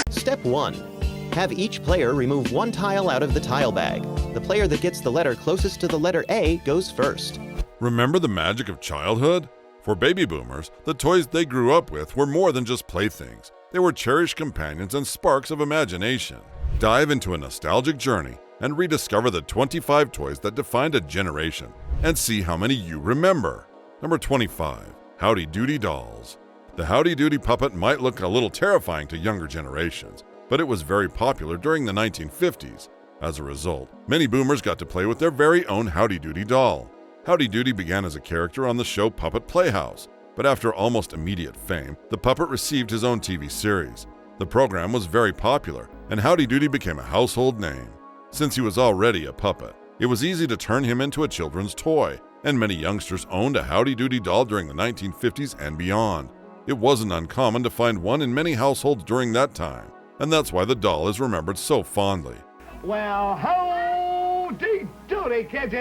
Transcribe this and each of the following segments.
Step 1. Have each player remove one tile out of the tile bag. The player that gets the letter closest to the letter A goes first. Remember the magic of childhood? For baby boomers, the toys they grew up with were more than just playthings. They were cherished companions and sparks of imagination. Dive into a nostalgic journey and rediscover the 25 toys that defined a generation and see how many you remember. Number 25. Howdy Doody Dolls. The Howdy Doody puppet might look a little terrifying to younger generations, but it was very popular during the 1950s. As a result, many boomers got to play with their very own Howdy Doody doll. Howdy Doody began as a character on the show Puppet Playhouse, but after almost immediate fame, the puppet received his own TV series. The program was very popular, and Howdy Doody became a household name. Since he was already a puppet, it was easy to turn him into a children's toy, and many youngsters owned a Howdy Doody doll during the 1950s and beyond. It wasn't uncommon to find one in many households during that time, and that's why the doll is remembered so fondly. Well, howdy doody, kids,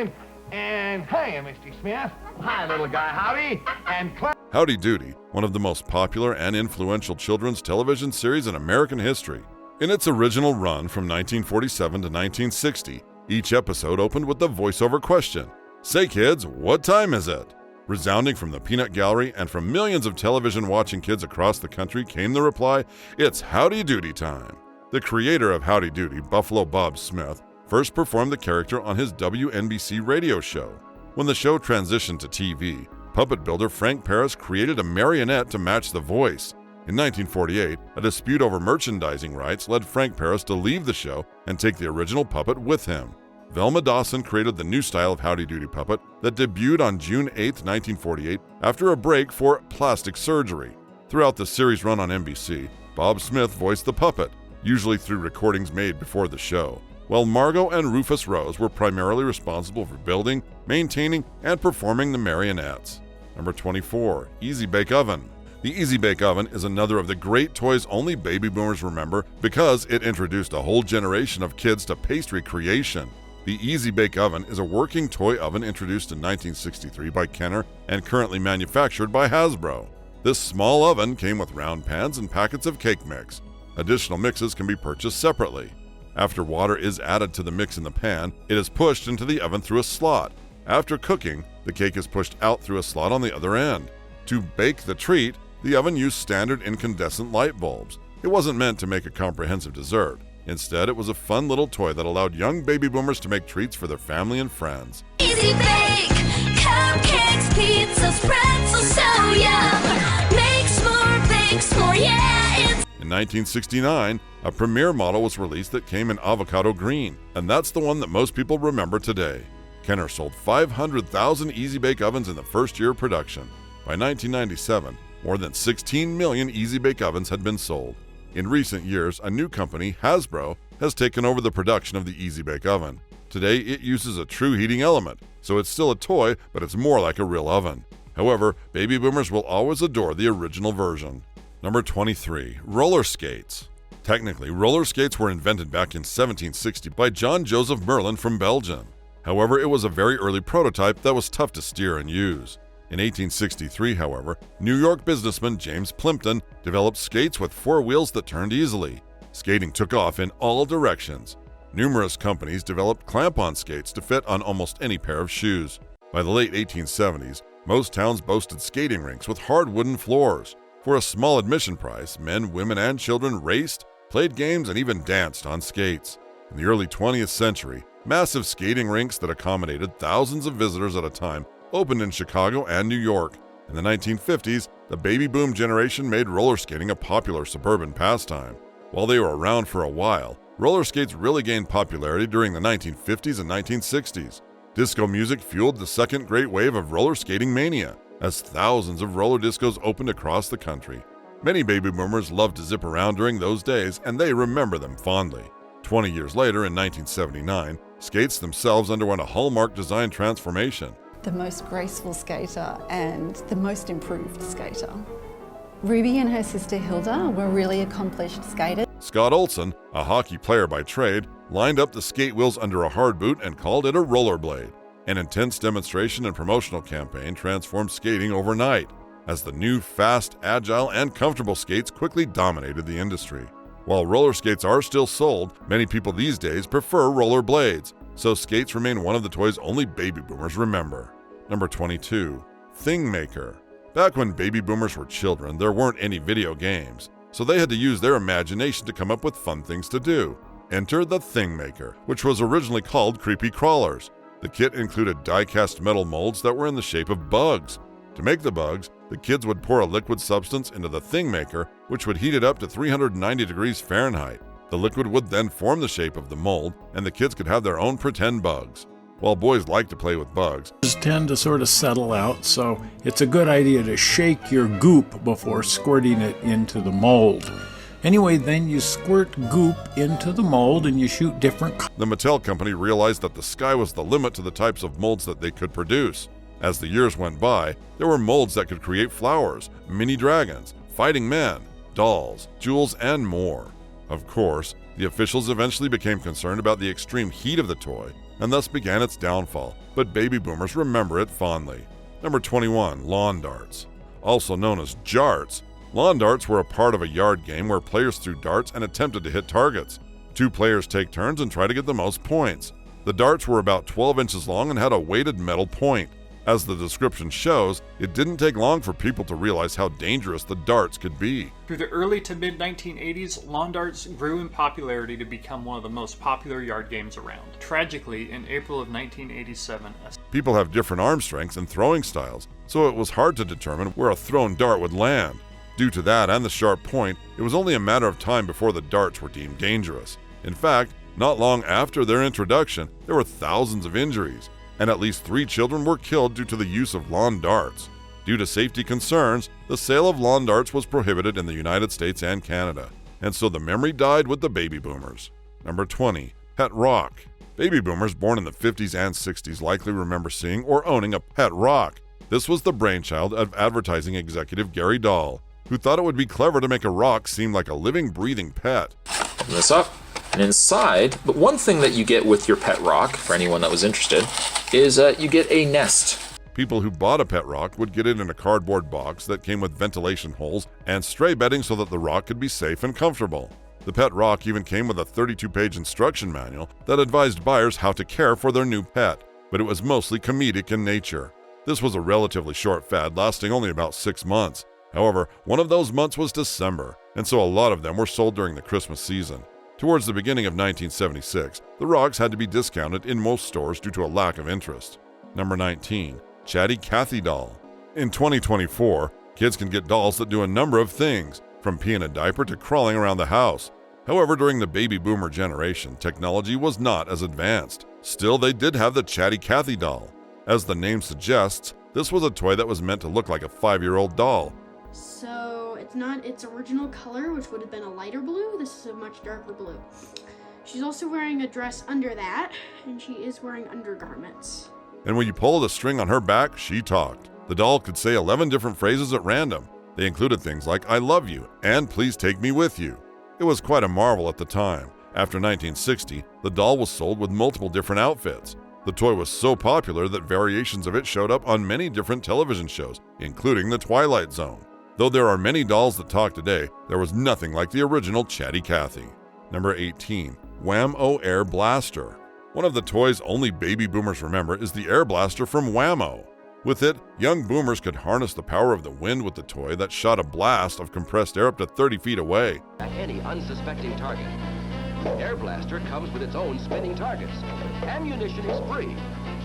and hiya, Mr. Smith. Hi, little guy, howdy, and Howdy Doody, one of the most popular and influential children's television series in American history. In its original run from 1947 to 1960, each episode opened with the voiceover question, "Say kids, what time is it?" Resounding from the peanut gallery and from millions of television-watching kids across the country came the reply, "It's Howdy Doody time." The creator of Howdy Doody, Buffalo Bob Smith, first performed the character on his WNBC radio show. When the show transitioned to TV, puppet builder Frank Paris created a marionette to match the voice. In 1948, a dispute over merchandising rights led Frank Paris to leave the show and take the original puppet with him. Velma Dawson created the new style of Howdy Doody puppet that debuted on June 8, 1948, after a break for plastic surgery. Throughout the series run on NBC, Bob Smith voiced the puppet, usually through recordings made before the show, while Margot and Rufus Rose were primarily responsible for building, maintaining, and performing the marionettes. Number 24. Easy Bake Oven. The Easy Bake Oven is another of the great toys only baby boomers remember because it introduced a whole generation of kids to pastry creation. The Easy Bake Oven is a working toy oven introduced in 1963 by Kenner and currently manufactured by Hasbro. This small oven came with round pans and packets of cake mix. Additional mixes can be purchased separately. After water is added to the mix in the pan, it is pushed into the oven through a slot. After cooking, the cake is pushed out through a slot on the other end. To bake the treat, the oven used standard incandescent light bulbs. It wasn't meant to make a comprehensive dessert. Instead, it was a fun little toy that allowed young baby boomers to make treats for their family and friends. Easy bake, cupcakes, pizzas, pretzels, so yum. Makes more, bakes more, yeah, it's... In 1969, a premiere model was released that came in avocado green, and that's the one that most people remember today. Kenner sold 500,000 Easy Bake Ovens in the first year of production. By 1997, more than 16 million Easy Bake Ovens had been sold. In recent years, a new company, Hasbro, has taken over the production of the Easy Bake Oven. Today, it uses a true heating element, so it's still a toy, but it's more like a real oven. However, baby boomers will always adore the original version. Number 23. Roller skates. Technically, roller skates were invented back in 1760 by John Joseph Merlin from Belgium. However, it was a very early prototype that was tough to steer and use. In 1863, however, New York businessman James Plimpton developed skates with 4 wheels that turned easily. Skating took off in all directions. Numerous companies developed clamp-on skates to fit on almost any pair of shoes. By the late 1870s, most towns boasted skating rinks with hard wooden floors. For a small admission price, men, women, and children raced, played games, and even danced on skates. In the early 20th century, massive skating rinks that accommodated thousands of visitors at a time opened in Chicago and New York. In the 1950s, the baby boom generation made roller skating a popular suburban pastime. While they were around for a while, roller skates really gained popularity during the 1950s and 1960s. Disco music fueled the second great wave of roller skating mania, as thousands of roller discos opened across the country. Many baby boomers loved to zip around during those days, and they remember them fondly. 20 years later, in 1979, skates themselves underwent a hallmark design transformation. The most graceful skater and the most improved skater. Ruby and her sister Hilda were really accomplished skaters. Scott Olson, a hockey player by trade, lined up the skate wheels under a hard boot and called it a rollerblade. An intense demonstration and promotional campaign transformed skating overnight, as the new, fast, agile, and comfortable skates quickly dominated the industry. While roller skates are still sold, many people these days prefer roller blades, so skates remain one of the toys only baby boomers remember. Number 22. Thing Maker. Back when baby boomers were children, there weren't any video games, so they had to use their imagination to come up with fun things to do. Enter the Thing Maker, which was originally called Creepy Crawlers. The kit included die-cast metal molds that were in the shape of bugs. To make the bugs, the kids would pour a liquid substance into the Thing Maker, which would heat it up to 390 degrees Fahrenheit. The liquid would then form the shape of the mold, and the kids could have their own pretend bugs. While boys like to play with bugs, tend to sort of settle out, so it's a good idea to shake your goop before squirting it into the mold. Anyway, then you squirt goop into the mold and you shoot different the Mattel company realized that the sky was the limit to the types of molds that they could produce. As the years went by, there were molds that could create flowers, mini dragons, fighting men, dolls, jewels, and more. Of course, the officials eventually became concerned about the extreme heat of the toy, and thus began its downfall, but baby boomers remember it fondly. Number 21. Lawn Darts. Also known as Jarts, lawn darts were a part of a yard game where players threw darts and attempted to hit targets. 2 players take turns and try to get the most points. The darts were about 12 inches long and had a weighted metal point. As the description shows, it didn't take long for people to realize how dangerous the darts could be. Through the early to mid-1980s, lawn darts grew in popularity to become one of the most popular yard games around. Tragically, in April of 1987, people have different arm strengths and throwing styles, so it was hard to determine where a thrown dart would land. Due to that and the sharp point, it was only a matter of time before the darts were deemed dangerous. In fact, not long after their introduction, there were thousands of injuries, and at least 3 children were killed due to the use of lawn darts. Due to safety concerns, the sale of lawn darts was prohibited in the United States and Canada, and so the memory died with the baby boomers. Number 20. Pet Rock. Baby boomers born in the 50s and 60s likely remember seeing or owning a pet rock. This was the brainchild of advertising executive Gary Dahl, who thought it would be clever to make a rock seem like a living, breathing pet. Open this up, and inside, but one thing that you get with your pet rock, for anyone that was interested, is you get a nest. People who bought a pet rock would get it in a cardboard box that came with ventilation holes and stray bedding so that the rock could be safe and comfortable. The pet rock even came with a 32-page instruction manual that advised buyers how to care for their new pet, but it was mostly comedic in nature. This was a relatively short fad lasting only about 6 months. However, one of those months was December, and so a lot of them were sold during the Christmas season. Towards the beginning of 1976, the rocks had to be discounted in most stores due to a lack of interest. Number 19. Chatty Cathy Doll. In 2024, kids can get dolls that do a number of things, from peeing a diaper to crawling around the house. However, during the baby boomer generation, technology was not as advanced. Still, they did have the Chatty Cathy Doll. As the name suggests, this was a toy that was meant to look like a 5-year-old doll. So it's not its original color, which would have been a lighter blue. This is a much darker blue. She's also wearing a dress under that, and she is wearing undergarments. And when you pulled a string on her back, she talked. The doll could say 11 different phrases at random. They included things like, "I love you," and "Please take me with you." It was quite a marvel at the time. After 1960, the doll was sold with multiple different outfits. The toy was so popular that variations of it showed up on many different television shows, including The Twilight Zone. Though there are many dolls that talk today, there was nothing like the original Chatty Cathy. Number 18. Wham-O Air Blaster. One of the toys only baby boomers remember is the air blaster from Wham-O. With it, young boomers could harness the power of the wind with the toy that shot a blast of compressed air up to 30 feet away. At any unsuspecting target. Air Blaster comes with its own spinning targets. Ammunition is free.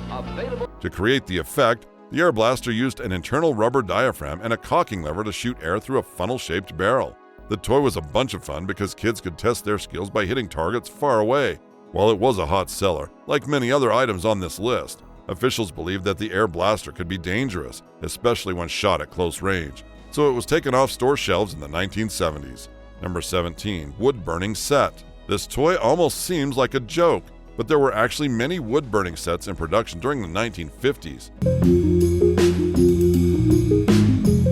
Available. To create the effect, the air blaster used an internal rubber diaphragm and a cocking lever to shoot air through a funnel-shaped barrel. The toy was a bunch of fun because kids could test their skills by hitting targets far away. While it was a hot seller, like many other items on this list, officials believed that the air blaster could be dangerous, especially when shot at close range, so it was taken off store shelves in the 1970s. Number 17. Wood-burning set. This toy almost seems like a joke, but there were actually many wood-burning sets in production during the 1950s.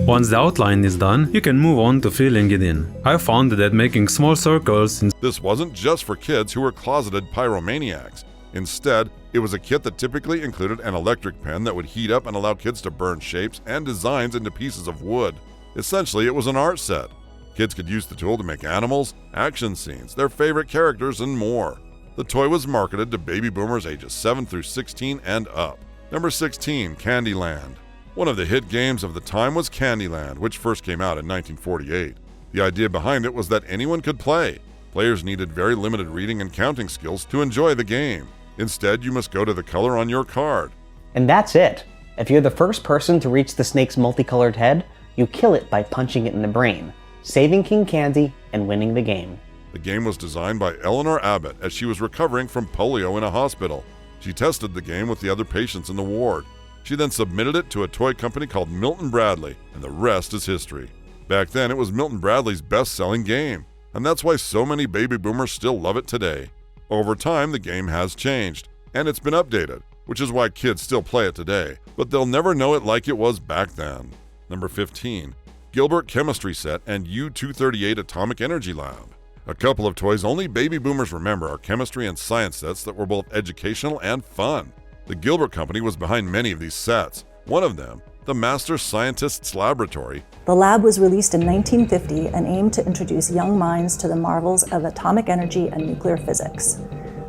Once the outline is done, you can move on to filling it in. I found that making small circles in This wasn't just for kids who were closeted pyromaniacs. Instead, it was a kit that typically included an electric pen that would heat up and allow kids to burn shapes and designs into pieces of wood. Essentially, it was an art set. Kids could use the tool to make animals, action scenes, their favorite characters, and more. The toy was marketed to baby boomers ages 7 through 16 and up. Number 16, Candyland. One of the hit games of the time was Candyland, which first came out in 1948. The idea behind it was that anyone could play. Players needed very limited reading and counting skills to enjoy the game. Instead, you must go to the color on your card. And that's it. If you're the first person to reach the snake's multicolored head, you kill it by punching it in the brain, saving King Candy and winning the game. The game was designed by Eleanor Abbott as she was recovering from polio in a hospital. She tested the game with the other patients in the ward. She then submitted it to a toy company called Milton Bradley, and the rest is history. Back then, it was Milton Bradley's best-selling game, and that's why so many baby boomers still love it today. Over time, the game has changed, and it's been updated, which is why kids still play it today, but they'll never know it like it was back then. Number 15, Gilbert Chemistry Set and U-238 Atomic Energy Lab. A couple of toys only baby boomers remember are chemistry and science sets that were both educational and fun. The Gilbert Company was behind many of these sets. One of them, the Master Scientist's Laboratory. The lab was released in 1950 and aimed to introduce young minds to the marvels of atomic energy and nuclear physics.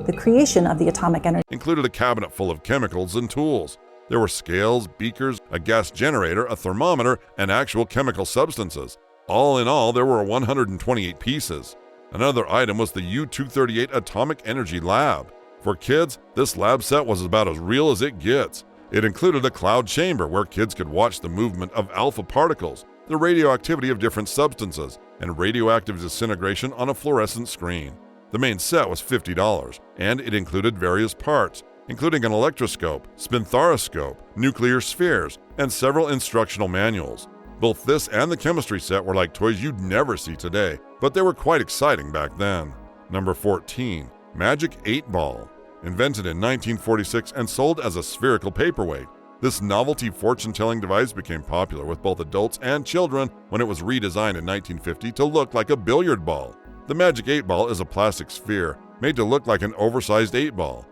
The creation of the atomic energy included a cabinet full of chemicals and tools. There were scales, beakers, a gas generator, a thermometer, and actual chemical substances. All in all, there were 128 pieces. Another item was the U-238 Atomic Energy Lab. For kids, this lab set was about as real as it gets. It included a cloud chamber where kids could watch the movement of alpha particles, the radioactivity of different substances, and radioactive disintegration on a fluorescent screen. The main set was $50, and it included various parts, including an electroscope, spinthariscope, nuclear spheres, and several instructional manuals. Both this and the chemistry set were like toys you'd never see today, but they were quite exciting back then. Number 14, Magic 8 Ball. Invented in 1946 and sold as a spherical paperweight, this novelty fortune-telling device became popular with both adults and children when it was redesigned in 1950 to look like a billiard ball. The Magic 8 Ball is a plastic sphere made to look like an oversized 8 ball.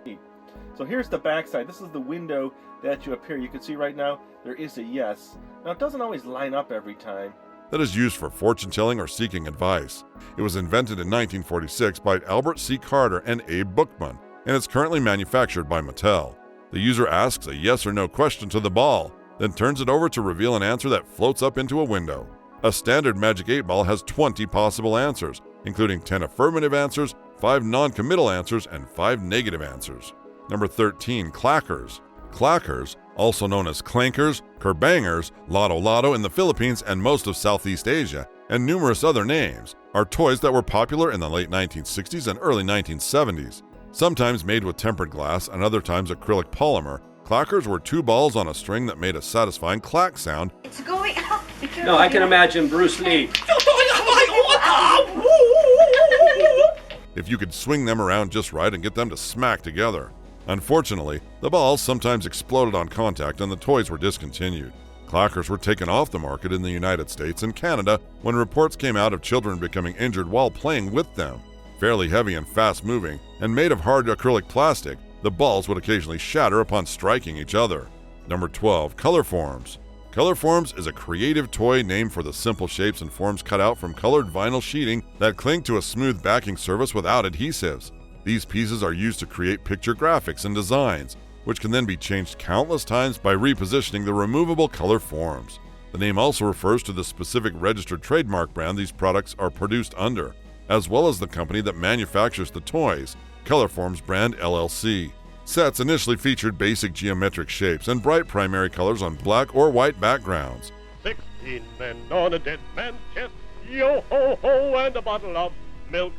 So here's the backside. This is the window that you appear. You can see right now there is a yes. Now it doesn't always line up every time. That is used for fortune-telling or seeking advice. It was invented in 1946 by Albert C. Carter and Abe Bookman, and it's currently manufactured by Mattel. The user asks a yes or no question to the ball, then turns it over to reveal an answer that floats up into a window. A standard Magic 8 Ball has 20 possible answers, including 10 affirmative answers, 5 non-committal answers, and 5 negative answers. Number 13, Clackers. Clackers, also known as clankers, kerbangers, lotto in the Philippines and most of Southeast Asia, and numerous other names, are toys that were popular in the late 1960s and early 1970s. Sometimes made with tempered glass and other times acrylic polymer, clackers were 2 balls on a string that made a satisfying clack sound. It's going up. No, I can imagine Bruce Lee. If you could swing them around just right and get them to smack together. Unfortunately, the balls sometimes exploded on contact and the toys were discontinued. Clackers were taken off the market in the United States and Canada when reports came out of children becoming injured while playing with them. Fairly heavy and fast-moving, and made of hard acrylic plastic, the balls would occasionally shatter upon striking each other. Number 12, Colorforms. Colorforms is a creative toy named for the simple shapes and forms cut out from colored vinyl sheeting that cling to a smooth backing surface without adhesives. These pieces are used to create picture graphics and designs, which can then be changed countless times by repositioning the removable color forms. The name also refers to the specific registered trademark brand these products are produced under, as well as the company that manufactures the toys, Colorforms Brand LLC. Sets initially featured basic geometric shapes and bright primary colors on black or white backgrounds. 16 men on a dead man's chest, yo-ho-ho, and a bottle of milk.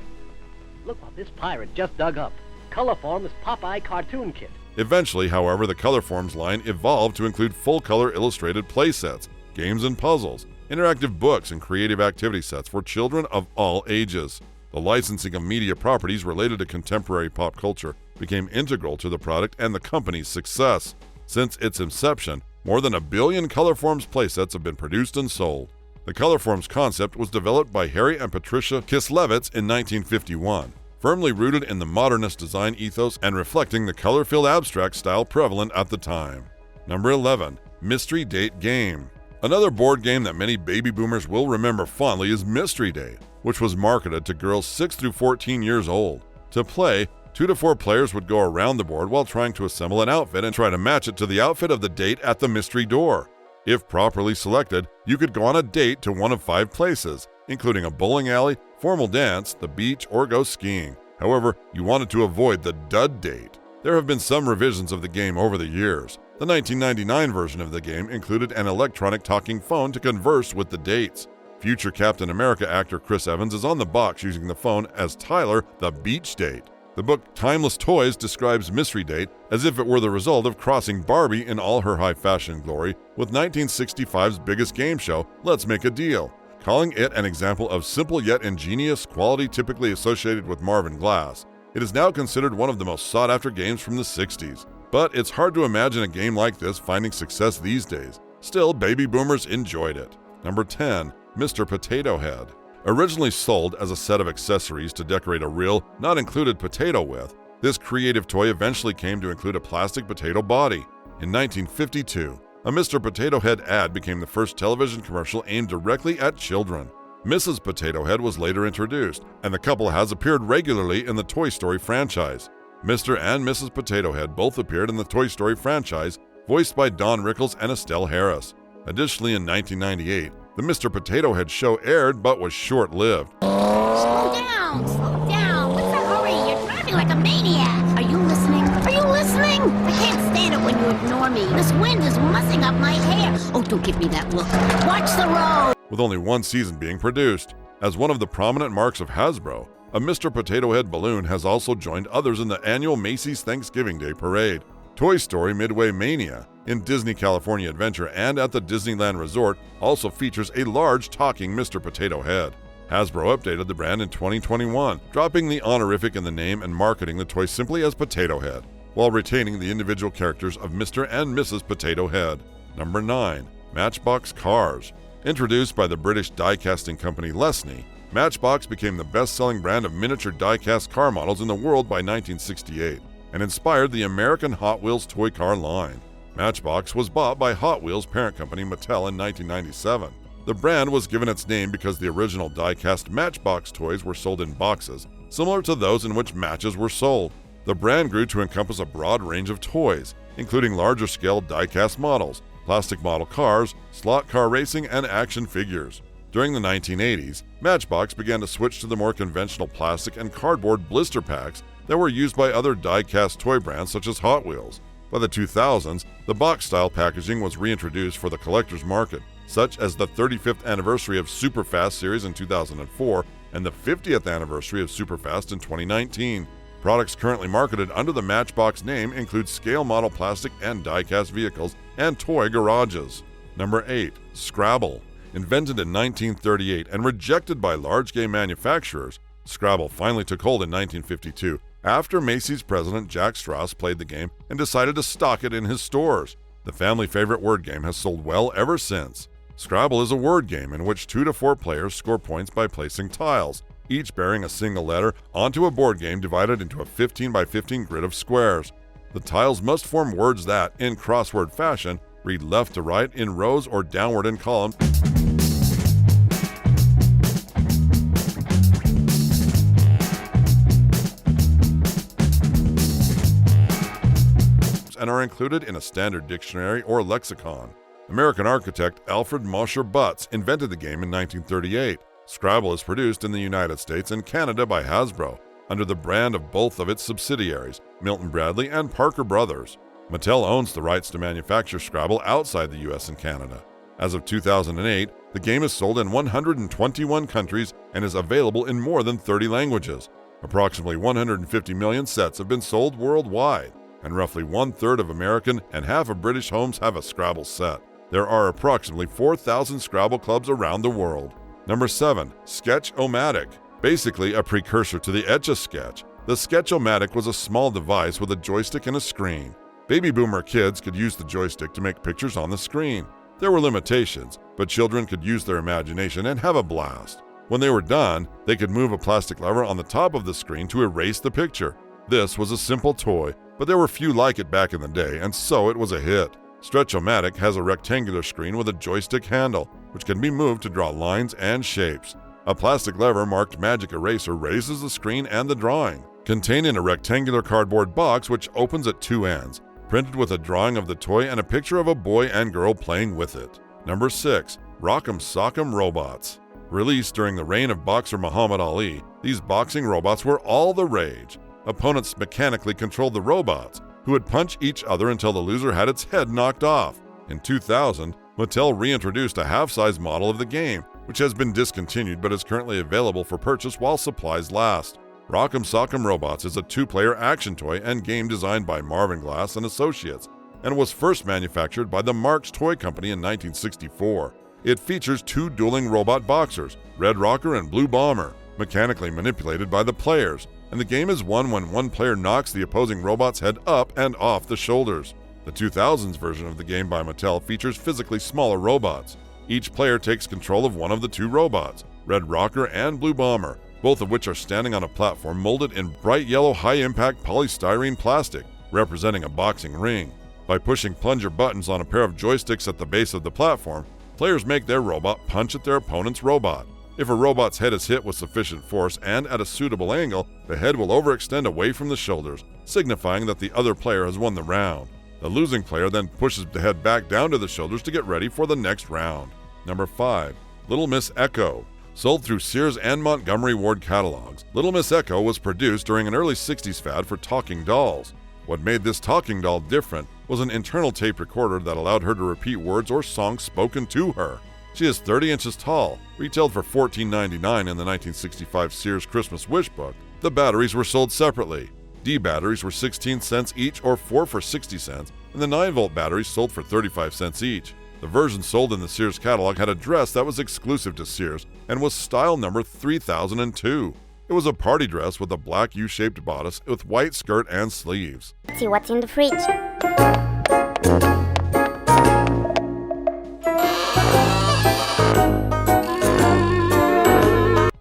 Look what this pirate just dug up. Colorform's Popeye cartoon kit. Eventually, however, the Colorforms line evolved to include full-color illustrated playsets, games and puzzles, interactive books, and creative activity sets for children of all ages. The licensing of media properties related to contemporary pop culture became integral to the product and the company's success. Since its inception, more than 1 billion Colorforms playsets have been produced and sold. The Colorforms concept was developed by Harry and Patricia Kislevitz in 1951, firmly rooted in the modernist design ethos and reflecting the color-filled abstract style prevalent at the time. Number 11, Mystery Date Game. Another board game that many baby boomers will remember fondly is Mystery Date, which was marketed to girls 6 through 14 years old. To play, 2 to 4 players would go around the board while trying to assemble an outfit and try to match it to the outfit of the date at the mystery door. If properly selected, you could go on a date to one of 5 places, including a bowling alley, formal dance, the beach, or go skiing. However, you wanted to avoid the dud date. There have been some revisions of the game over the years. The 1999 version of the game included an electronic talking phone to converse with the dates. Future Captain America actor Chris Evans is on the box using the phone as Tyler, the beach date. The book Timeless Toys describes Mystery Date as if it were the result of crossing Barbie in all her high fashion glory with 1965's biggest game show, Let's Make a Deal, calling it an example of simple yet ingenious quality typically associated with Marvin Glass. It is now considered one of the most sought-after games from the 60s. But it's hard to imagine a game like this finding success these days. Still, baby boomers enjoyed it. Number 10. Mr. Potato Head. Originally sold as a set of accessories to decorate a real, not included potato with, this creative toy eventually came to include a plastic potato body. In 1952, a Mr. Potato Head ad became the first television commercial aimed directly at children. Mrs. Potato Head was later introduced, and the couple has appeared regularly in the Toy Story franchise. Mr. and Mrs. Potato Head both appeared in the Toy Story franchise, voiced by Don Rickles and Estelle Harris. Additionally, in 1998, the Mr. Potato Head show aired but was short-lived. Slow down! Slow down! What's the hurry? You're driving like a maniac! Are you listening? Are you listening? I can't stand it when you ignore me. This wind is mussing up my hair. Oh, don't give me that look. Watch the road! With only one season being produced. As one of the prominent marks of Hasbro, a Mr. Potato Head balloon has also joined others in the annual Macy's Thanksgiving Day Parade. Toy Story Midway Mania in Disney California Adventure and at the Disneyland Resort also features a large talking Mr. Potato Head. Hasbro updated the brand in 2021, dropping the honorific in the name and marketing the toy simply as Potato Head, while retaining the individual characters of Mr. and Mrs. Potato Head. Number 9. Matchbox Cars. Introduced by the British die-casting company Lesney, Matchbox became the best-selling brand of miniature die-cast car models in the world by 1968 and inspired the American Hot Wheels toy car line. Matchbox was bought by Hot Wheels parent company Mattel in 1997. The brand was given its name because the original die-cast Matchbox toys were sold in boxes, similar to those in which matches were sold. The brand grew to encompass a broad range of toys, including larger-scale die-cast models, plastic model cars, slot car racing, and action figures. During the 1980s, Matchbox began to switch to the more conventional plastic and cardboard blister packs that were used by other die-cast toy brands such as Hot Wheels. By the 2000s, the box-style packaging was reintroduced for the collector's market, such as the 35th anniversary of Superfast series in 2004 and the 50th anniversary of Superfast in 2019. Products currently marketed under the Matchbox name include scale model plastic and die-cast vehicles and toy garages. Number 8. Scrabble. Invented in 1938 and rejected by large game manufacturers, Scrabble finally took hold in 1952 after Macy's president Jack Straus played the game and decided to stock it in his stores. The family favorite word game has sold well ever since. Scrabble is a word game in which 2 to 4 players score points by placing tiles, each bearing a single letter, onto a board game divided into a 15 by 15 grid of squares. The tiles must form words that, in crossword fashion, read left to right in rows or downward in columns, and are included in a standard dictionary or lexicon. American architect Alfred Mosher Butts invented the game in 1938. Scrabble is produced in the United States and Canada by Hasbro, under the brand of both of its subsidiaries, Milton Bradley and Parker Brothers. Mattel owns the rights to manufacture Scrabble outside the US and Canada. As of 2008, the game is sold in 121 countries and is available in more than 30 languages. Approximately 150 million sets have been sold worldwide, and roughly 1/3 of American and half of British homes have a Scrabble set. There are approximately 4,000 Scrabble clubs around the world. Number 7. Sketch-O-Matic. Basically a precursor to the Etch-A-Sketch, the Sketch-O-Matic was a small device with a joystick and a screen. Baby boomer kids could use the joystick to make pictures on the screen. There were limitations, but children could use their imagination and have a blast. When they were done, they could move a plastic lever on the top of the screen to erase the picture. This was a simple toy, but there were few like it back in the day, and so it was a hit. Stretch-O-Matic has a rectangular screen with a joystick handle, which can be moved to draw lines and shapes. A plastic lever marked Magic Eraser raises the screen and the drawing, contained in a rectangular cardboard box which opens at two ends, printed with a drawing of the toy and a picture of a boy and girl playing with it. Number 6. Rock'em Sock'em Robots. Released during the reign of boxer Muhammad Ali, these boxing robots were all the rage. Opponents mechanically controlled the robots, who would punch each other until the loser had its head knocked off. In 2000, Mattel reintroduced a half-size model of the game, which has been discontinued but is currently available for purchase while supplies last. Rock'em Sock'em Robots is a two-player action toy and game designed by Marvin Glass and Associates, and was first manufactured by the Marx Toy Company in 1964. It features two dueling robot boxers, Red Rocker and Blue Bomber, mechanically manipulated by the players, and the game is won when one player knocks the opposing robot's head up and off the shoulders. The 2000s version of the game by Mattel features physically smaller robots. Each player takes control of one of the two robots, Red Rocker and Blue Bomber, both of which are standing on a platform molded in bright yellow high-impact polystyrene plastic, representing a boxing ring. By pushing plunger buttons on a pair of joysticks at the base of the platform, players make their robot punch at their opponent's robot. If a robot's head is hit with sufficient force and at a suitable angle, the head will overextend away from the shoulders, signifying that the other player has won the round. The losing player then pushes the head back down to the shoulders to get ready for the next round. Number 5. Little Miss Echo. Sold through Sears and Montgomery Ward catalogs, Little Miss Echo was produced during an early 60s fad for talking dolls. What made this talking doll different was an internal tape recorder that allowed her to repeat words or songs spoken to her. She is 30 inches tall, retailed for $14.99 in the 1965 Sears Christmas Wish book. The batteries were sold separately. D batteries were 16 cents each or 4 for 60 cents, and the 9-volt batteries sold for 35 cents each. The version sold in the Sears catalog had a dress that was exclusive to Sears and was style number 3002. It was a party dress with a black U-shaped bodice with white skirt and sleeves. Let's see what's in the fridge.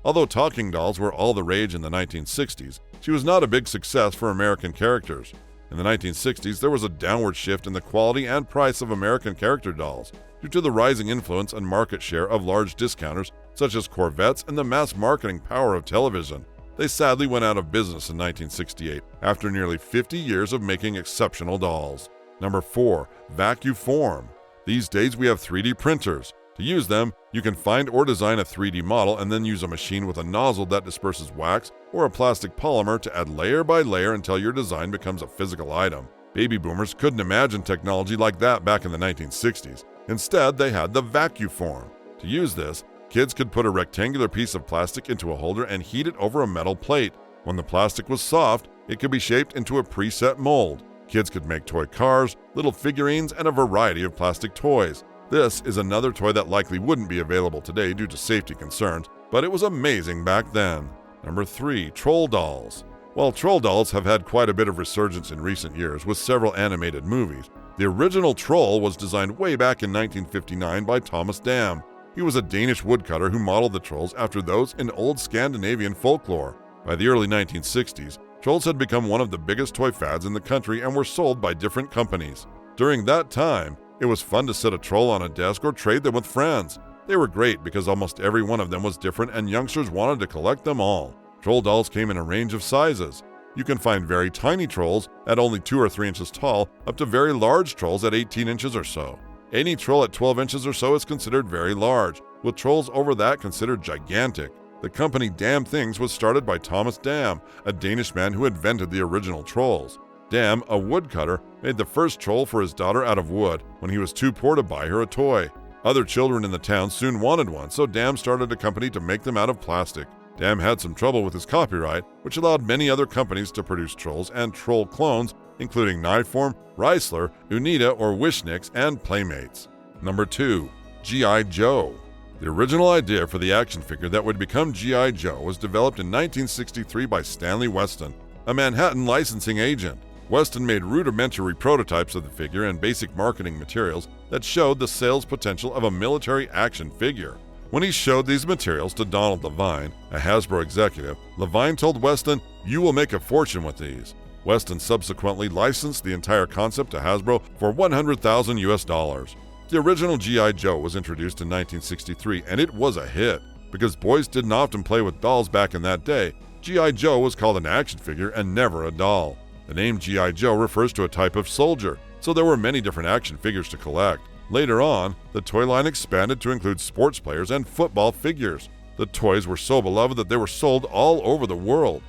Although talking dolls were all the rage in the 1960s, she was not a big success for American characters. In the 1960s, there was a downward shift in the quality and price of American character dolls due to the rising influence and market share of large discounters such as Corvettes and the mass marketing power of television. They sadly went out of business in 1968 after nearly 50 years of making exceptional dolls. Number 4. Vacuform. These days we have 3D printers. To use them, you can find or design a 3D model and then use a machine with a nozzle that disperses wax or a plastic polymer to add layer by layer until your design becomes a physical item. Baby boomers couldn't imagine technology like that back in the 1960s. Instead, they had the Vacuform. To use this, kids could put a rectangular piece of plastic into a holder and heat it over a metal plate. When the plastic was soft, it could be shaped into a preset mold. Kids could make toy cars, little figurines, and a variety of plastic toys. This is another toy that likely wouldn't be available today due to safety concerns, but it was amazing back then. Number 3. Troll dolls. While troll dolls have had quite a bit of resurgence in recent years with several animated movies, the original Troll was designed way back in 1959 by Thomas Dam. He was a Danish woodcutter who modeled the trolls after those in old Scandinavian folklore. By the early 1960s, trolls had become one of the biggest toy fads in the country and were sold by different companies. During that time, it was fun to set a troll on a desk or trade them with friends. They were great because almost every one of them was different and youngsters wanted to collect them all. Troll dolls came in a range of sizes. You can find very tiny trolls at only 2 or 3 inches tall up to very large trolls at 18 inches or so. Any troll at 12 inches or so is considered very large, with trolls over that considered gigantic. The company Dam Things was started by Thomas Dam, a Danish man who invented the original trolls. Dam, a woodcutter, made the first troll for his daughter out of wood when he was too poor to buy her a toy. Other children in the town soon wanted one, so Dam started a company to make them out of plastic. Dam had some trouble with his copyright, which allowed many other companies to produce trolls and troll clones, including Kniveform, Reisler, Unita or Wishnix, and Playmates. Number 2. G.I. Joe. The original idea for the action figure that would become G.I. Joe was developed in 1963 by Stanley Weston, a Manhattan licensing agent. Weston made rudimentary prototypes of the figure and basic marketing materials that showed the sales potential of a military action figure. When he showed these materials to Donald Levine, a Hasbro executive, Levine told Weston, "You will make a fortune with these." Weston subsequently licensed the entire concept to Hasbro for $100,000 US. The original G.I. Joe was introduced in 1963, and it was a hit. Because boys didn't often play with dolls back in that day, G.I. Joe was called an action figure and never a doll. The name G.I. Joe refers to a type of soldier, so there were many different action figures to collect. Later on, the toy line expanded to include sports players and football figures. The toys were so beloved that they were sold all over the world.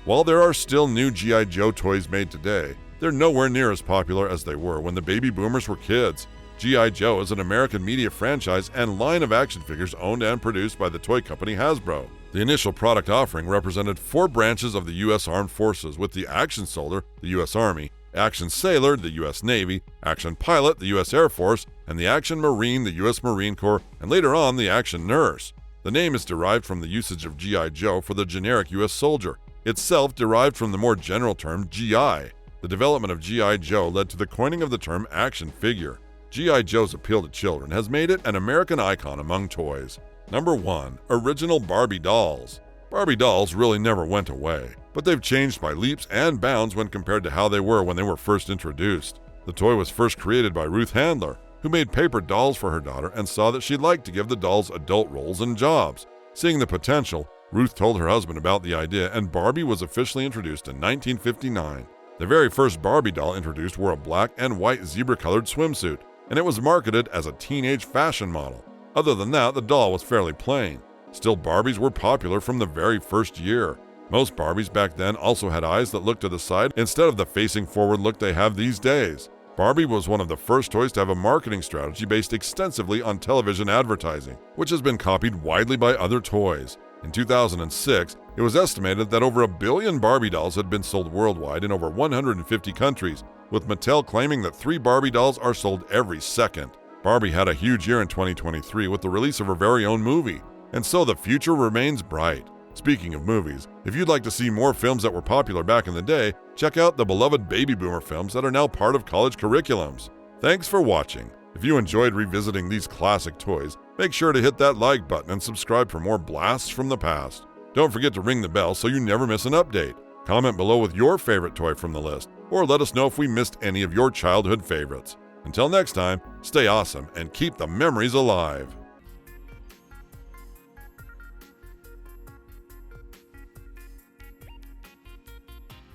While there are still new G.I. Joe toys made today, they're nowhere near as popular as they were when the baby boomers were kids. G.I. Joe is an American media franchise and line of action figures owned and produced by the toy company Hasbro. The initial product offering represented 4 branches of the U.S. Armed Forces, with the Action Soldier, the U.S. Army, Action Sailor, the U.S. Navy, Action Pilot, the U.S. Air Force, and the Action Marine, the U.S. Marine Corps, and later on the Action Nurse. The name is derived from the usage of G.I. Joe for the generic U.S. soldier, itself derived from the more general term G.I. The development of G.I. Joe led to the coining of the term action figure. G.I. Joe's appeal to children has made it an American icon among toys. Number 1. Original Barbie Dolls. Barbie dolls really never went away, but they've changed by leaps and bounds when compared to how they were when they were first introduced. The toy was first created by Ruth Handler, who made paper dolls for her daughter and saw that she'd like to give the dolls adult roles and jobs. Seeing the potential, Ruth told her husband about the idea, and Barbie was officially introduced in 1959. The very first Barbie doll introduced wore a black and white zebra-colored swimsuit, and it was marketed as a teenage fashion model. Other than that, the doll was fairly plain. Still, Barbies were popular from the very first year. Most Barbies back then also had eyes that looked to the side instead of the facing forward look they have these days. Barbie was one of the first toys to have a marketing strategy based extensively on television advertising, which has been copied widely by other toys. In 2006, it was estimated that over 1 billion Barbie dolls had been sold worldwide in over 150 countries, with Mattel claiming that 3 Barbie dolls are sold every second. Barbie had a huge year in 2023 with the release of her very own movie, and so the future remains bright. Speaking of movies, if you'd like to see more films that were popular back in the day, check out the beloved baby boomer films that are now part of college curriculums. Thanks for watching. If you enjoyed revisiting these classic toys, make sure to hit that like button and subscribe for more blasts from the past. Don't forget to ring the bell so you never miss an update. Comment below with your favorite toy from the list, or let us know if we missed any of your childhood favorites. Until next time, stay awesome and keep the memories alive.